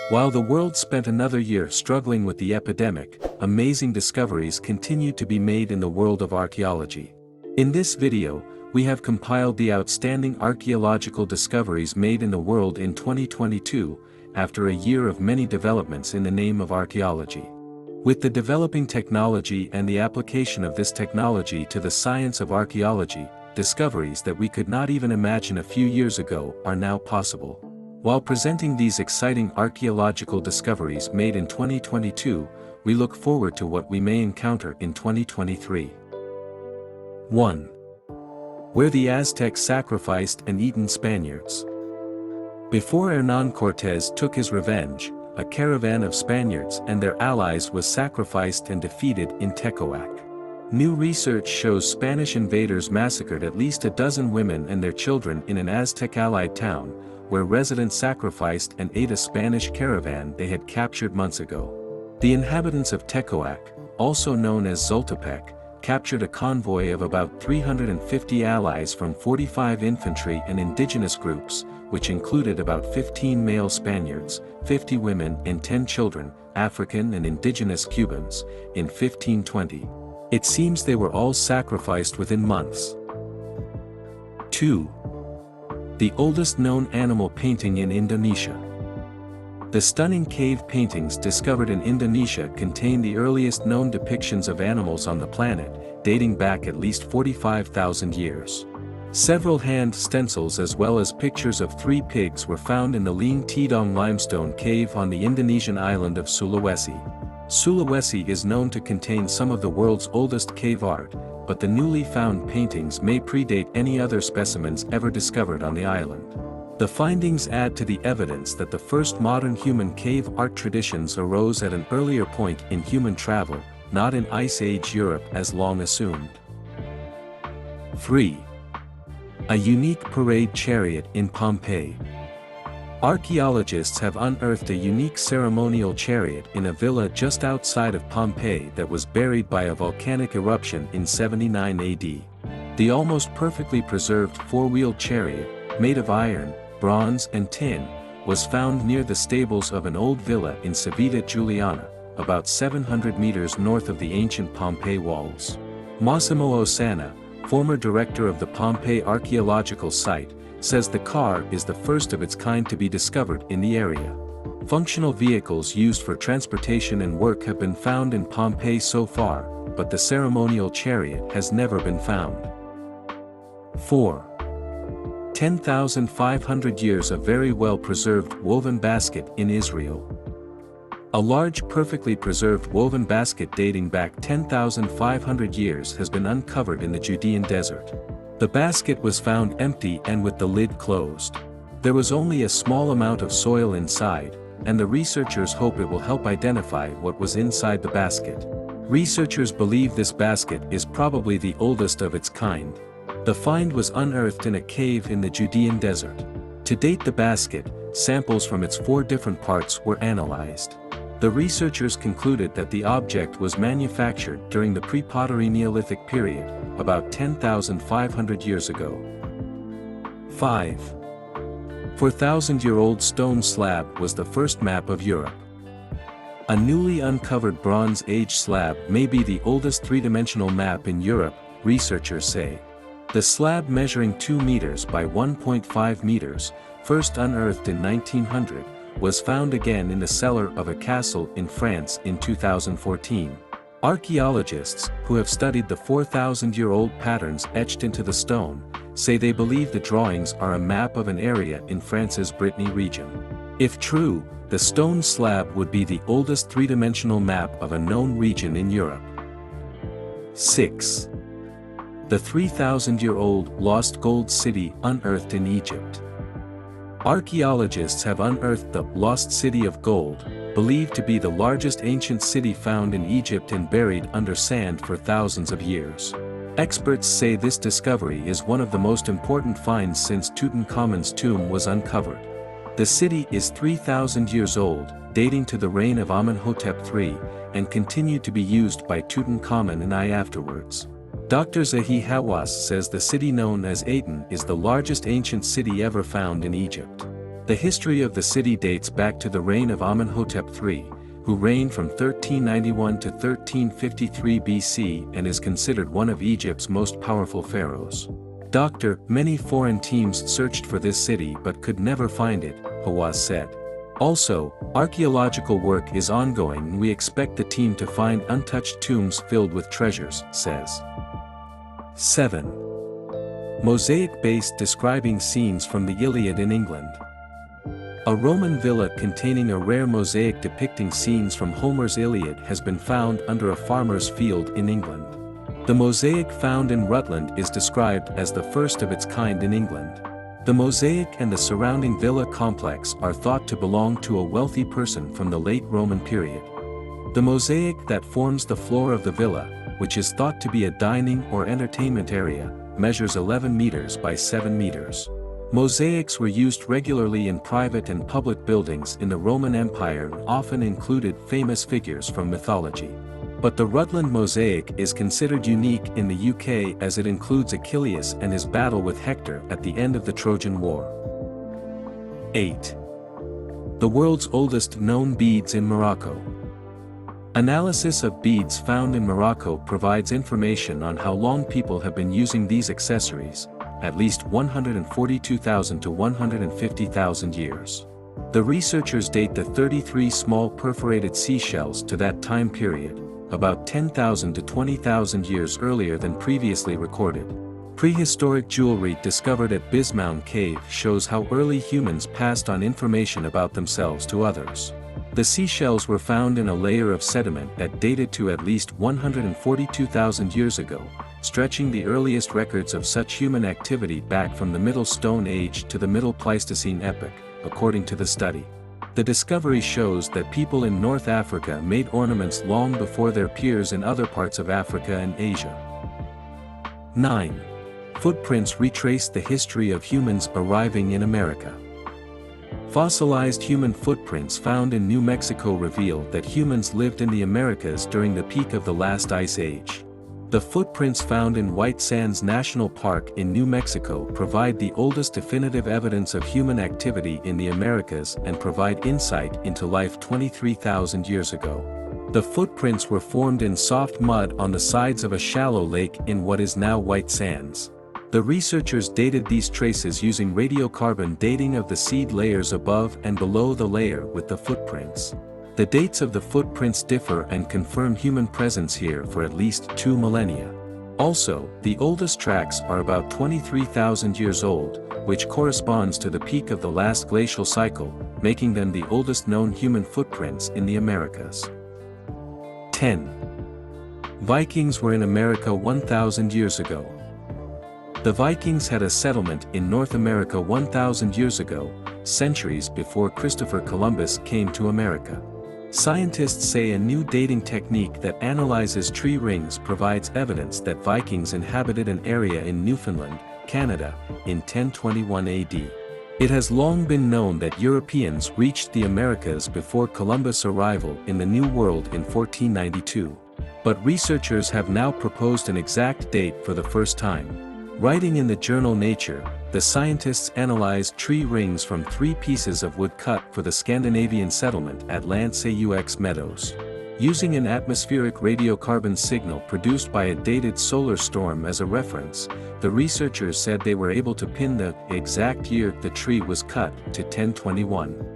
While the world spent another year struggling with the epidemic, amazing discoveries continue to be made in the world of archaeology. In this video, we have compiled the outstanding archaeological discoveries made in the world in 2022, after a year of many developments in the name of archaeology. With the developing technology and the application of this technology to the science of archaeology, discoveries that we could not even imagine a few years ago are now possible. While presenting these exciting archaeological discoveries made in 2022, we look forward to what we may encounter in 2023. 1. Where the Aztecs sacrificed and eaten Spaniards. Before Hernán Cortés took his revenge, a caravan of Spaniards and their allies was sacrificed and defeated in Tecoac. New research shows Spanish invaders massacred at least a dozen women and their children in an Aztec-allied town, where residents sacrificed and ate a Spanish caravan they had captured months ago. The inhabitants of Tecoac, also known as Zoltepec, captured a convoy of about 350 allies from 45 infantry and indigenous groups, which included about 15 male Spaniards, 50 women and 10 children, African and indigenous Cubans, in 1520. It seems they were all sacrificed within months. 2. The oldest known animal painting in Indonesia. The stunning cave paintings discovered in Indonesia contain the earliest known depictions of animals on the planet, dating back at least 45,000 years. Several hand stencils as well as pictures of 3 pigs were found in the Ling Tidong limestone cave on the Indonesian island of Sulawesi. Sulawesi is known to contain some of the world's oldest cave art, but the newly found paintings may predate any other specimens ever discovered on the island. The findings add to the evidence that the first modern human cave art traditions arose at an earlier point in human travel, not in Ice Age Europe as long assumed. 3. A unique parade chariot in Pompeii. Archaeologists have unearthed a unique ceremonial chariot in a villa just outside of Pompeii that was buried by a volcanic eruption in 79 AD. The almost perfectly preserved 4-wheeled chariot, made of iron, bronze and tin, was found near the stables of an old villa in Civita Juliana, about 700 meters north of the ancient Pompeii walls. Massimo Osanna, former director of the Pompeii Archaeological Site, says the car is the first of its kind to be discovered in the area. Functional vehicles used for transportation and work have been found in Pompeii so far, but the ceremonial chariot has never been found. 4. 10,500 years of very well-preserved woven basket in Israel. A large perfectly preserved woven basket dating back 10,500 years has been uncovered in the Judean desert. The basket was found empty and with the lid closed. There was only a small amount of soil inside, and the researchers hope it will help identify what was inside the basket. Researchers believe this basket is probably the oldest of its kind. The find was unearthed in a cave in the Judean desert. To date the basket, samples from its 4 different parts were analyzed. The researchers concluded that the object was manufactured during the pre-pottery Neolithic period, about 10,500 years ago. 5. 4,000-year-old stone slab was the first map of Europe. A newly uncovered Bronze Age slab may be the oldest 3-dimensional map in Europe, researchers say. The slab measuring 2 meters by 1.5 meters, first unearthed in 1900, was found again in the cellar of a castle in France in 2014. Archaeologists, who have studied the 4,000-year-old patterns etched into the stone, say they believe the drawings are a map of an area in France's Brittany region. If true, the stone slab would be the oldest 3-dimensional map of a known region in Europe. 6. The 3,000-year-old lost gold city unearthed in Egypt. Archaeologists have unearthed the lost city of gold, believed to be the largest ancient city found in Egypt and buried under sand for thousands of years. Experts say this discovery is one of the most important finds since Tutankhamun's tomb was uncovered. The city is 3,000 years old, dating to the reign of Amenhotep III, and continued to be used by Tutankhamun and I afterwards. Dr. Zahi Hawass says the city known as Aten is the largest ancient city ever found in Egypt. The history of the city dates back to the reign of Amenhotep III, who reigned from 1391 to 1353 BC and is considered one of Egypt's most powerful pharaohs. Many foreign teams searched for this city but could never find it, Hawaz said. Also, archaeological work is ongoing and we expect the team to find untouched tombs filled with treasures, says. 7. Mosaic base describing scenes from the Iliad in England. A Roman villa containing a rare mosaic depicting scenes from Homer's Iliad has been found under a farmer's field in England. The mosaic found in Rutland is described as the first of its kind in England. The mosaic and the surrounding villa complex are thought to belong to a wealthy person from the late Roman period. The mosaic that forms the floor of the villa, which is thought to be a dining or entertainment area, measures 11 meters by 7 meters. Mosaics were used regularly in private and public buildings in the Roman Empire and often included famous figures from mythology. But the Rutland mosaic is considered unique in the UK as it includes Achilles and his battle with Hector at the end of the Trojan War. 8. The world's oldest known beads in Morocco. Analysis of beads found in Morocco provides information on how long people have been using these accessories, at least 142,000 to 150,000 years. The researchers date the 33 small perforated seashells to that time period, about 10,000 to 20,000 years earlier than previously recorded. Prehistoric jewelry discovered at Bismound Cave shows how early humans passed on information about themselves to others. The seashells were found in a layer of sediment that dated to at least 142,000 years ago, stretching the earliest records of such human activity back from the Middle Stone Age to the Middle Pleistocene epoch, according to the study. The discovery shows that people in North Africa made ornaments long before their peers in other parts of Africa and Asia. 9. Footprints retrace the history of humans arriving in America. Fossilized human footprints found in New Mexico reveal that humans lived in the Americas during the peak of the last ice age. The footprints found in White Sands National Park in New Mexico provide the oldest definitive evidence of human activity in the Americas and provide insight into life 23,000 years ago. The footprints were formed in soft mud on the sides of a shallow lake in what is now White Sands. The researchers dated these traces using radiocarbon dating of the seed layers above and below the layer with the footprints. The dates of the footprints differ and confirm human presence here for at least 2 millennia. Also, the oldest tracks are about 23,000 years old, which corresponds to the peak of the last glacial cycle, making them the oldest known human footprints in the Americas. 10. Vikings were in America 1,000 years ago. The Vikings had a settlement in North America 1,000 years ago, centuries before Christopher Columbus came to America. Scientists say a new dating technique that analyzes tree rings provides evidence that Vikings inhabited an area in Newfoundland, Canada, in 1021 AD. It has long been known that Europeans reached the Americas before Columbus' arrival in the New World in 1492. But researchers have now proposed an exact date for the first time. Writing in the journal Nature, the scientists analyzed tree rings from 3 pieces of wood cut for the Scandinavian settlement at Lance-aux Meadows. Using an atmospheric radiocarbon signal produced by a dated solar storm as a reference, the researchers said they were able to pin the exact year the tree was cut to 1021.